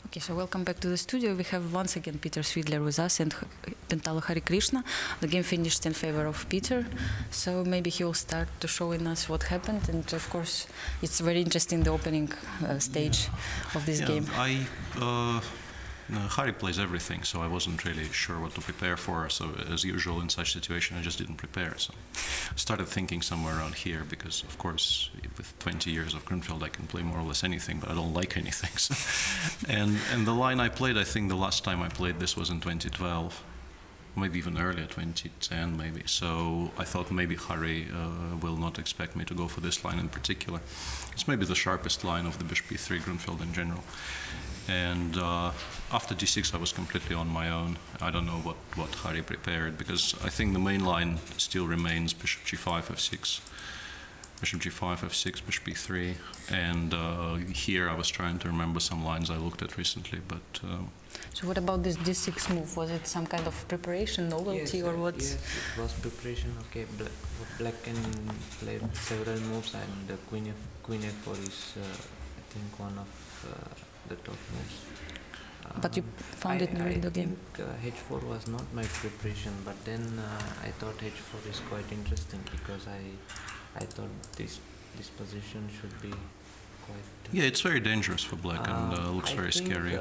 Okay, so welcome back to the studio. We have once again Peter Svidler with us and Pentala Harikrishna. The game finished in favor of Peter, so maybe he will start to showing us what happened. And of course, it's very interesting, the opening stage of this game. Hari plays everything, so I wasn't really sure what to prepare for. So as usual in such situation, I just didn't prepare. So I started thinking somewhere around here because, of course, with 20 years of Grunfeld, I can play more or less anything, but I don't like anything. So. And the line I played, I think the last time I played this was in 2012, maybe even earlier, 2010 maybe. So I thought maybe Hari will not expect me to go for this line in particular. It's maybe the sharpest line of the Bishop e3 Grunfeld in general. And after d6, I was completely on my own. I don't know what Hari prepared, because I think the main line still remains Bishop g5, f6, Bishop g5, f6, Bishop e3. And here I was trying to remember some lines I looked at recently, but... So what about this d6 move? Was it some kind of preparation, novelty, or what? Yes, it was preparation. Okay, black can play several moves, and queen f4 is, I think, one of the top moves. But you found it in the game? I think h4 was not my preparation, but then I thought h4 is quite interesting because I thought this position should be quite... Yeah, it's very dangerous for black and looks very scary.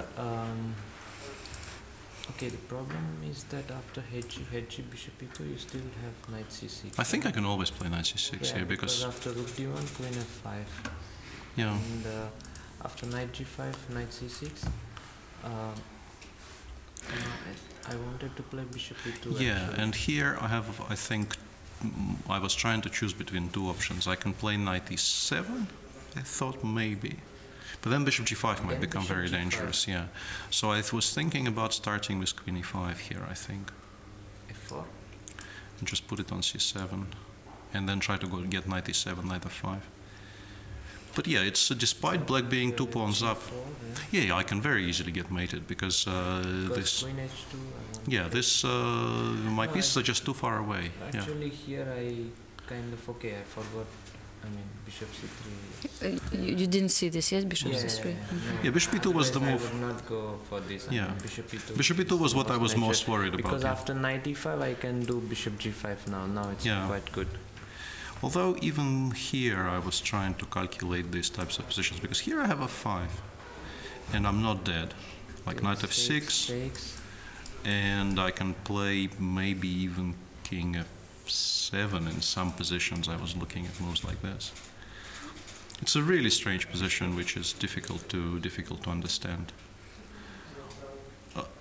Okay, the problem is that after Hg bishop e2, you still have knight c6. I think I can always play knight c6 here because after rook d1, queen f5. Yeah. And after knight g5, knight c6. I wanted to play bishop e2. Yeah, actually. and here I think I was trying to choose between two options. I can play knight e7, I thought maybe. But then bishop g5 might become very dangerous, yeah. So I was thinking about starting with queen e5 here, I think. f4? And just put it on c7, and then try to go get knight e7, knight f5. But yeah, it's despite black being 2 pawns up. Yeah, I can very easily get mated because this. Queen h2. Yeah, this my pieces are just too far away. Actually, here I kind of I forgot. I mean, bishop c3. You didn't see this, yes? Bishop c3. Yeah, bishop e2 was the move. I would not go for this. Yeah, bishop e2. Bishop e2 was what I was most worried about. Because after knight e5, I can do bishop g5 now. Now it's quite good. Although even here I was trying to calculate these types of positions, because here I have a 5 and I'm not dead, like knight f6, and I can play maybe even king f7 in some positions. I was looking at moves like this. It's a really strange position which is difficult to understand.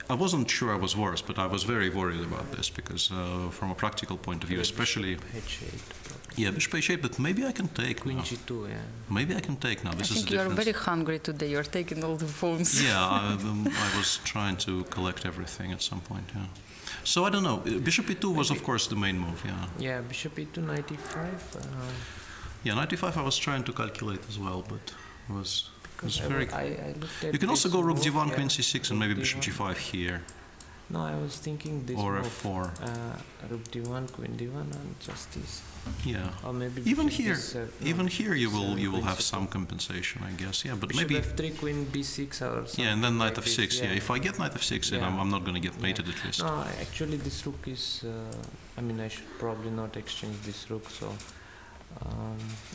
I wasn't sure I was worse, but I was very worried about this because from a practical point of view, especially... h8. Yeah, bishop h8, but maybe I can take queen now. g2, yeah. Maybe I can take now. This is the difference. I think you're very hungry today. You're taking all the phones. Yeah, I was trying to collect everything at some point, yeah. So I don't know. Bishop e2 was, of course, the main move, yeah. Yeah, bishop e2, knight e5. Yeah, knight e5 I was trying to calculate as well, but it was very... I looked at you can also go rook move, d1, queen c6, and maybe bishop g5 here. No, I was thinking this or move. f4. Rook d1, queen d1, and just this. Yeah. Or maybe even here, no, here you will have some compensation, I guess. Yeah, but bishop maybe f3, queen b6, or something. Yeah, and then knight like f6. this, yeah, if I get knight f6, then I'm not going to get mated at least. No, actually, this rook is. I mean, I should probably not exchange this rook. So.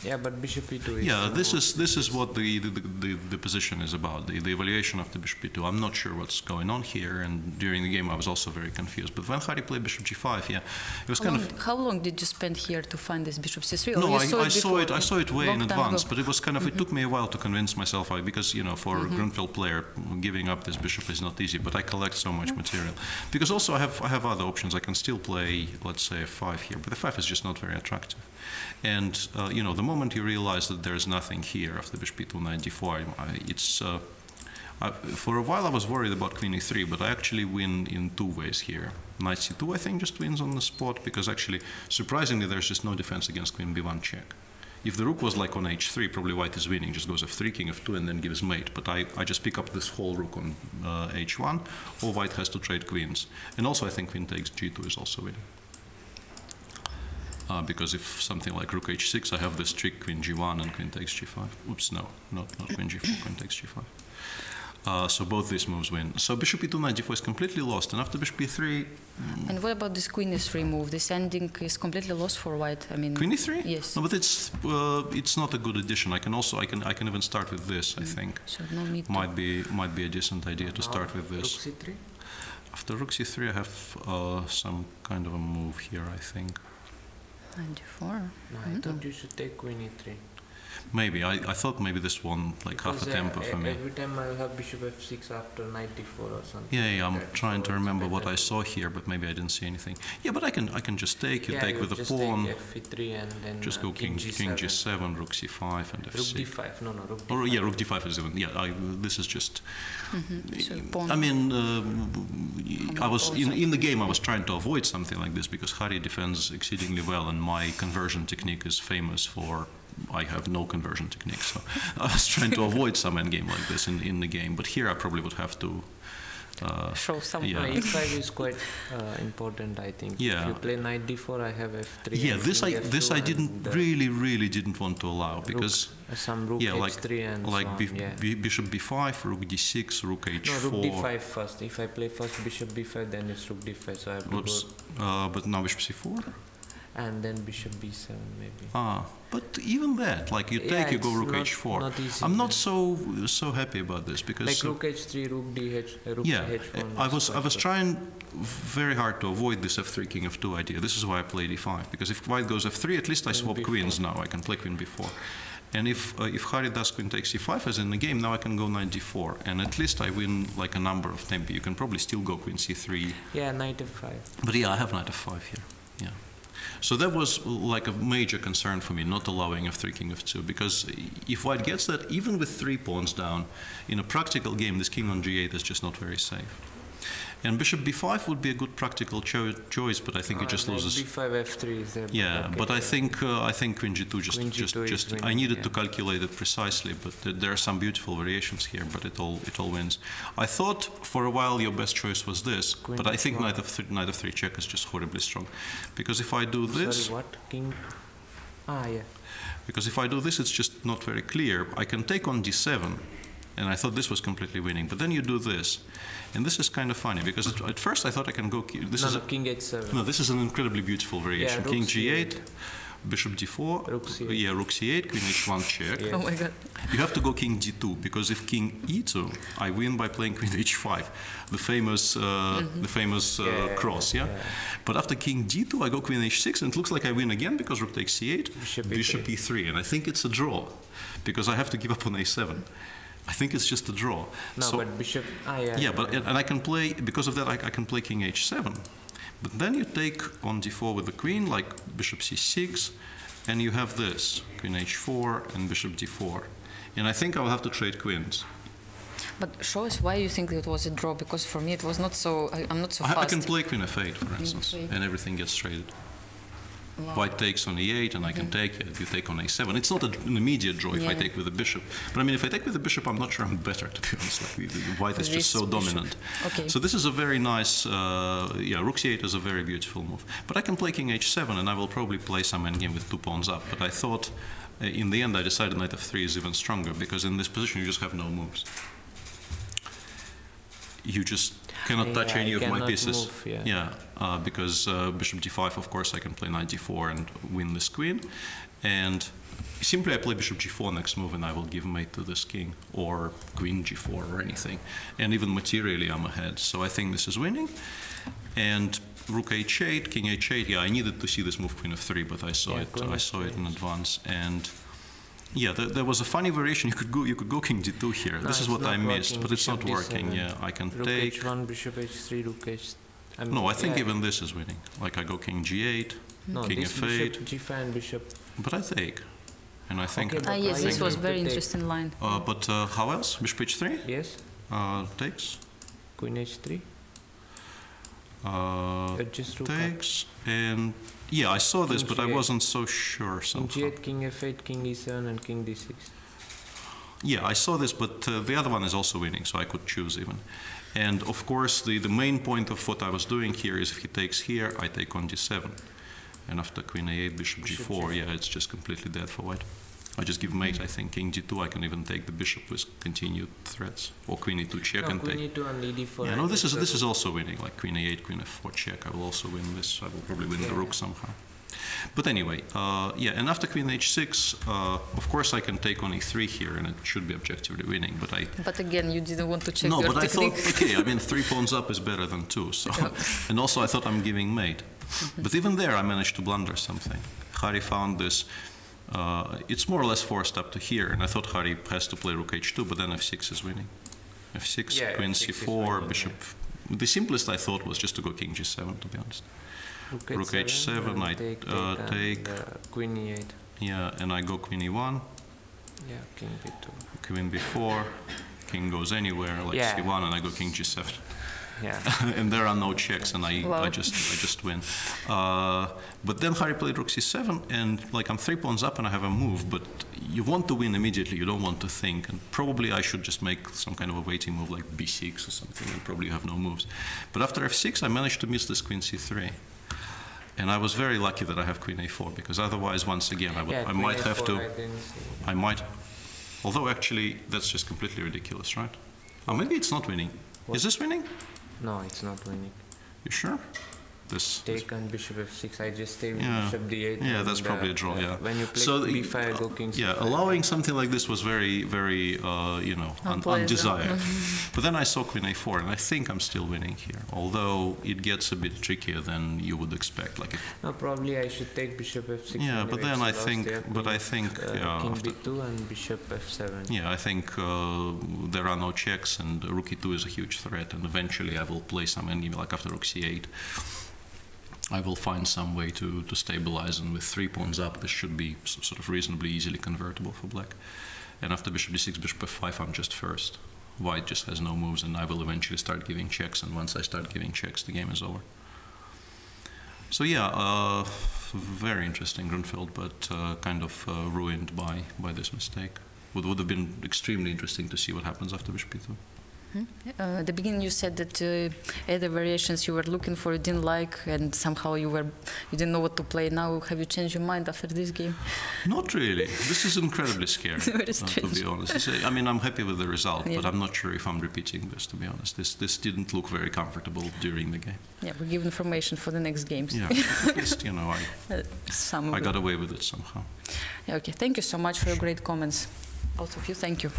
Yeah, but bishop e2 is... Yeah, this is what the position is about, the evaluation of the bishop e2. I'm not sure what's going on here, and during the game I was also very confused. But when Hari played bishop g5, yeah, it was How long did you spend here to find this bishop c3? No, I saw it way in advance, but it was kind of, it took me a while to convince myself, because, you know, for a Grunfeld player, giving up this bishop is not easy, but I collect so much material. Because also I have other options. I can still play, let's say, f5 here, but the 5 is just not very attractive. And, you know, the moment you realize that there's nothing here after bishop e2, knight d4, for a while I was worried about queen e3, but I actually win in two ways here. Knight c2, I think, just wins on the spot, because actually, surprisingly, there's just no defense against queen b1 check. If the rook was like on h3, probably white is winning, just goes f3, king f2, and then gives mate. But I just pick up this whole rook on h1, or white has to trade queens. And also, I think queen takes g2 is also winning. Because if something like rook h6, I have this trick queen g1 and queen takes g5. Oops, no, not queen g4, queen takes g5. So both these moves win. So bishop e2 knight d4 is completely lost, and after bishop e3... And what about this queen e3 move? This ending is completely lost for white. I mean, queen e3? Yes. No, but it's not a good addition. I can even start with this. I think. So no need. Might be a decent idea to start with this. Rook c3. After rook c3, I have some kind of a move here. I think. 94. No, I thought you should take queen e3. Maybe I thought maybe this won like half a tempo for me. Every time I'll have bishop f6 after knight d4 or something. Yeah, I'm trying to remember what I saw here, but maybe I didn't see anything. Yeah, but I can just take. You take with a pawn. Take f3 and then just go king g7, rook c5, and f6. Rook d5. No, rook d5. Or yeah, rook d5 is even. Yeah, this is just. So pawn. I mean, I was in the game. I was trying to avoid something like this because Hari defends exceedingly well, and my conversion technique is famous for. I have no conversion technique, so I was trying to avoid some endgame like this in the game. But here I probably would have to show some. Yeah. e5 is quite important, I think. Yeah. If you play knight d4, I have f3. Yeah, this I didn't really didn't want to allow because some rook h3 and like so on, bishop b5, rook d6, rook h4. No, rook d5 first. If I play first bishop b5, then it's rook d5. So I have to Oops. go. But now bishop c4. And then bishop b7 maybe. But even that, like you take, you go rook h4. Not easy, I'm not so happy about this because like rook h3, rook dh, rook yeah, h1. I was trying very hard to avoid this f3 king f2 idea. This is why I played e5 because if white goes f3, at least I swap b4. queens now. I can play queen b4. And if Hari does queen takes e5 as in the game, now I can go knight d4, and at least I win like a number of tempi. You can probably still go queen c3. Yeah, knight f5. But yeah, I have knight f5 here. Yeah. So that was like a major concern for me, not allowing f3 king f2, because if white gets that, even with 3 pawns down, in a practical game, this king on g8 is just not very safe. And bishop b5 would be a good practical choice, but I think it just loses. b5 f3 is there. Yeah, but I think queen g2 just I needed to calculate it precisely, but there are some beautiful variations here, but it all wins. I thought for a while your best choice was this, but I think knight f3 check is just horribly strong, because if I do this. Sorry, what king? Yeah. Because if I do this, it's just not very clear. I can take on d7. And I thought this was completely winning, but then you do this, and this is kind of funny because at first I thought I can go. This is king h7. No, this is an incredibly beautiful variation. Yeah, king g8, bishop d4, rook c8. Yeah, rook c8, queen h1 check. Yes. Oh my god! You have to go king d2 because if king e2, I win by playing queen h5, the famous cross. Yeah? But after king d2, I go queen h6, and it looks like I win again because rook takes c8, bishop e3, and I think it's a draw because I have to give up on a7. I think it's just a draw. No, so, but bishop. And I can play because of that. I can play king h7, but then you take on d4 with the queen, like bishop c6, and you have this queen h4 and bishop d4, and I think I'll have to trade queens. But show us why you think it was a draw, because for me it was not so. I'm not so fast. I can play queen f8, for instance, and everything gets traded. Wow. White takes on e8, and I can take it. You take on a7. It's not an immediate draw if I take with the bishop. But I mean, if I take with the bishop, I'm not sure I'm better, to be honest. Like, white is just so dominant. Okay. So this is a very nice, rook c8 is a very beautiful move. But I can play king h7, and I will probably play some endgame with 2 pawns up. But I thought, in the end, I decided knight f3 is even stronger, because in this position, you just have no moves. You just cannot touch any of my pieces. Move, because bishop d5, of course, I can play knight d4 and win this queen. And simply I play bishop g4 next move, and I will give mate to this king, or queen g4 or anything. And even materially, I'm ahead. So I think this is winning. And rook h8, king h8. I needed to see this move queen f3, but I saw it. I saw it in advance. And yeah, there was a funny variation. You could go king d2 here. No, this is what I missed, but it's not working. Yeah, I can rook take h1, bishop h3, rook h. No, I think even this is winning. Like I go king g8, king f8. Bishop g5 and bishop. But I take, and I think. Okay, yes, this was very interesting line. But how else? Bishop h3. Yes. Takes. Queen h3. Takes and. Yeah, I saw this, but I wasn't so sure somehow. King g8, king f8, king e7, and king d6. Yeah, I saw this, but the other one is also winning, so I could choose even. And of course, the main point of what I was doing here is if he takes here, I take on d7. And after queen a8, bishop g4, yeah, it's just completely dead for white. I just give mate, I think, king d2, I can even take the bishop with continued threats. Or queen e2 check and queen take. e2 and e4. Yeah, no, this is also winning, like queen a8, queen f4 check. I will also win this. I will probably win the rook somehow. But anyway, yeah, and after queen h6, of course I can take on e3 here, and it should be objectively winning, but I... But again, you didn't want to check No, your but technique. I thought, okay, I mean, 3 pawns up is better than 2, so... And also I thought I'm giving mate. But even there I managed to blunder something. Hari found this... it's more or less forced up to here, and I thought Hari has to play rook h2, but then f6 is winning. f6, Yeah, queen f6 c4, winning, bishop... The simplest I thought was just to go king g7, to be honest. Rook h7, I take queen e8. Yeah, and I go queen e1. Yeah, king b2. Queen b4. King goes anywhere, like c1, and I go king g7. Yeah. And there are no checks, and I just win. But then Hari played rook c7, and like I'm 3 pawns up, and I have a move. But you want to win immediately. You don't want to think. And probably I should just make some kind of a waiting move, like b6 or something, and probably you have no moves. But after f6, I managed to miss this queen c3. And I was very lucky that I have queen a4, because otherwise, once again, I might have to... I might... Although, actually, that's just completely ridiculous, right? Oh, maybe it's not winning. What? Is this winning? No, it's not winning. You sure? Take on bishop f6, I just stay with yeah. bishop d8. Yeah, that's probably a draw, yeah. When you play so b5, I go king c5. Yeah, allowing something like this was very, very, you know, undesired. But then I saw queen a4, and I think I'm still winning here, although it gets a bit trickier than you would expect. Like if no, probably I should take bishop f6. Yeah, but then I think, yeah, king b2 and bishop f7. Yeah, I think there are no checks, and rook e2 is a huge threat, and eventually I will play some endgame, like after rook c8. I will find some way to stabilize, and with 3 pawns up, this should be sort of reasonably easily convertible for black. And after bishop d6, bishop f5, I'm just first. White just has no moves, and I will eventually start giving checks, and once I start giving checks, the game is over. So yeah, very interesting Grunfeld, but kind of ruined by this mistake. Would have been extremely interesting to see what happens after bishop e2. At the beginning you said that other variations you were looking for you didn't like, and somehow you didn't know what to play. Now have you changed your mind after this game? Not really. This is incredibly scary, to be honest. I mean, I'm happy with the result, but I'm not sure if I'm repeating this, to be honest. This didn't look very comfortable during the game. Yeah, we give information for the next games. Yeah, at least, you know, I got away with it somehow. Yeah, okay, thank you so much for your great comments. Both of you, thank you.